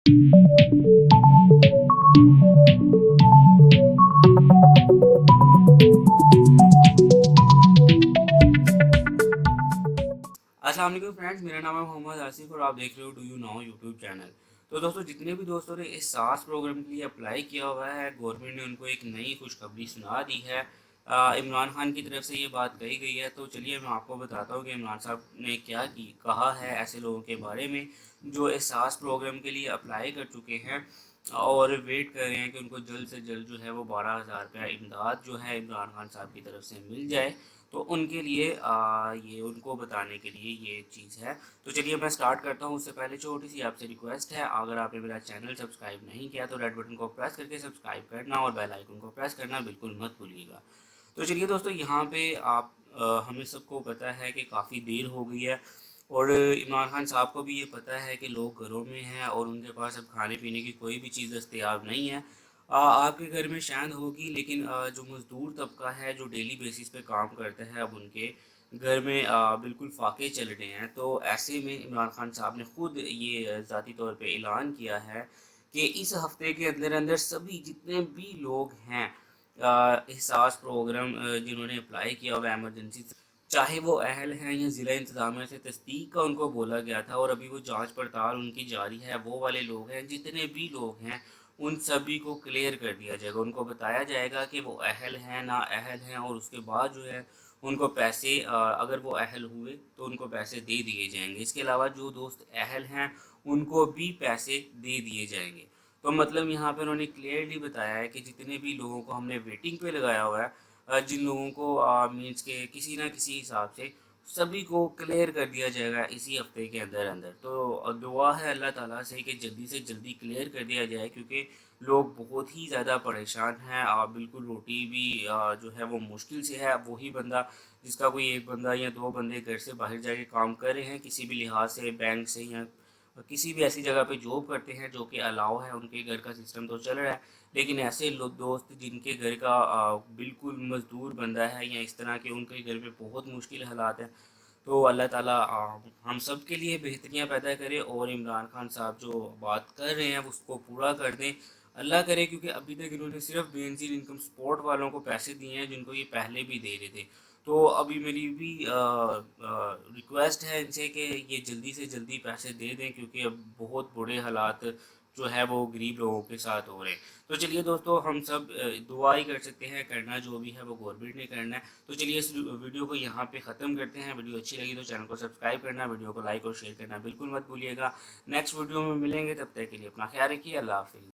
अस्सलाम वालेकुम फ्रेंड्स, मेरा नाम है मोहम्मद आसिफ और आप देख रहे हो do you know YouTube channel. तो दोस्तों, जितने भी दोस्तों ने इस सास प्रोग्राम के लिए अप्लाई किया हुआ है, गवर्नमेंट ने उनको एक नई खुशखबरी सुना दी है। इमरान खान की तरफ से ये बात कही गई है। तो चलिए मैं आपको बताता हूँ कि इमरान साहब ने क्या कहा है ऐसे लोगों के बारे में जो इस सास प्रोग्राम के लिए अप्लाई कर चुके हैं और वेट कर रहे हैं कि उनको जल्द से जल्द जो है वो 12,000 रुपया इमदाद जो है इमरान खान साहब की तरफ से मिल जाए। तो उनके लिए ये उनको बताने के लिए ये चीज़ है। तो चलिए मैं स्टार्ट करता हूँ। उससे पहले छोटी सी आपसे रिक्वेस्ट है, अगर आपने मेरा चैनल सब्सक्राइब नहीं किया तो रेड बटन को प्रेस करके सब्सक्राइब करना और बेल आइकन को प्रेस करना बिल्कुल मत भूलिएगा। तो चलिए दोस्तों, यहाँ पे आप हमें सबको पता है कि काफ़ी देर हो गई है और इमरान खान साहब को भी ये पता है कि लोग घरों में हैं और उनके पास अब खाने पीने की कोई भी चीज़ दस्तयाब नहीं है। आपके घर में शायद होगी, लेकिन जो मज़दूर तबका है जो डेली बेसिस पे काम करता है, अब उनके घर में बिल्कुल फाके चल रहे हैं। तो ऐसे में इमरान खान साहब ने खुद ये ज़ाती तौर पे ऐलान किया है कि इस हफ्ते के अंदर अंदर सभी जितने भी लोग हैं एहसास प्रोग्राम जिन्होंने अप्लाई किया हुआ एमरजेंसी, चाहे वो अहल हैं या ज़िला इंतज़ामिया से तस्दीक का उनको बोला गया था और अभी वो जांच पड़ताल उनकी जारी है, वो वाले लोग हैं, जितने भी लोग हैं उन सभी को क्लियर कर दिया जाएगा। उनको बताया जाएगा कि वो अहल हैं ना अहल हैं, और उसके बाद जो है उनको पैसे अगर वो अहल हुए तो उनको पैसे दे दिए जाएंगे। इसके अलावा जो दोस्त अहल हैं उनको भी पैसे दे दिए जाएंगे। तो मतलब यहाँ पे उन्होंने क्लियरली बताया है कि जितने भी लोगों को हमने वेटिंग पे लगाया हुआ है, जिन लोगों को मीन्स के किसी ना किसी हिसाब से सभी को क्लियर कर दिया जाएगा इसी हफ्ते के अंदर अंदर। तो दुआ है अल्लाह ताला से कि जल्दी से जल्दी क्लियर कर दिया जाए, क्योंकि लोग बहुत ही ज़्यादा परेशान हैं। बिल्कुल रोटी भी जो है वो मुश्किल से है। वही बंदा जिसका कोई एक बंदा या दो बंदे घर से बाहर जाके काम कर रहे हैं किसी भी लिहाज से, बैंक से या किसी भी ऐसी जगह पे जॉब करते हैं जो कि अलाउ है, उनके घर का सिस्टम तो चल रहा है। लेकिन ऐसे लोग दोस्त जिनके घर का बिल्कुल मज़दूर बंदा है या इस तरह के, उनके घर में बहुत मुश्किल हालात हैं। तो अल्लाह ताला हम सब के लिए बेहतरियाँ पैदा करे और इमरान खान साहब जो बात कर रहे हैं उसको पूरा कर दें। अल्लाह करे, क्योंकि अभी तक इन्होंने सिर्फ बेनज़ीर इनकम सपोर्ट वालों को पैसे दिए हैं जिनको ये पहले भी दे रहे थे। तो अभी मेरी भी रिक्वेस्ट है इनसे कि ये जल्दी से जल्दी पैसे दे दें, क्योंकि अब बहुत बुरे हालात जो है वो गरीब लोगों के साथ हो रहे हैं। तो चलिए दोस्तों, हम सब दुआ ही कर सकते हैं, करना जो भी है वो गवर्नमेंट ने करना है। तो चलिए इस वीडियो को यहाँ पे ख़त्म करते हैं। वीडियो अच्छी लगी तो चैनल को सब्सक्राइब करना, वीडियो को लाइक और शेयर करना बिल्कुल मत भूलिएगा। नेक्स्ट वीडियो में मिलेंगे, तब तक के लिए अपना ख्याल रखिए। अल्लाह हाफिज़।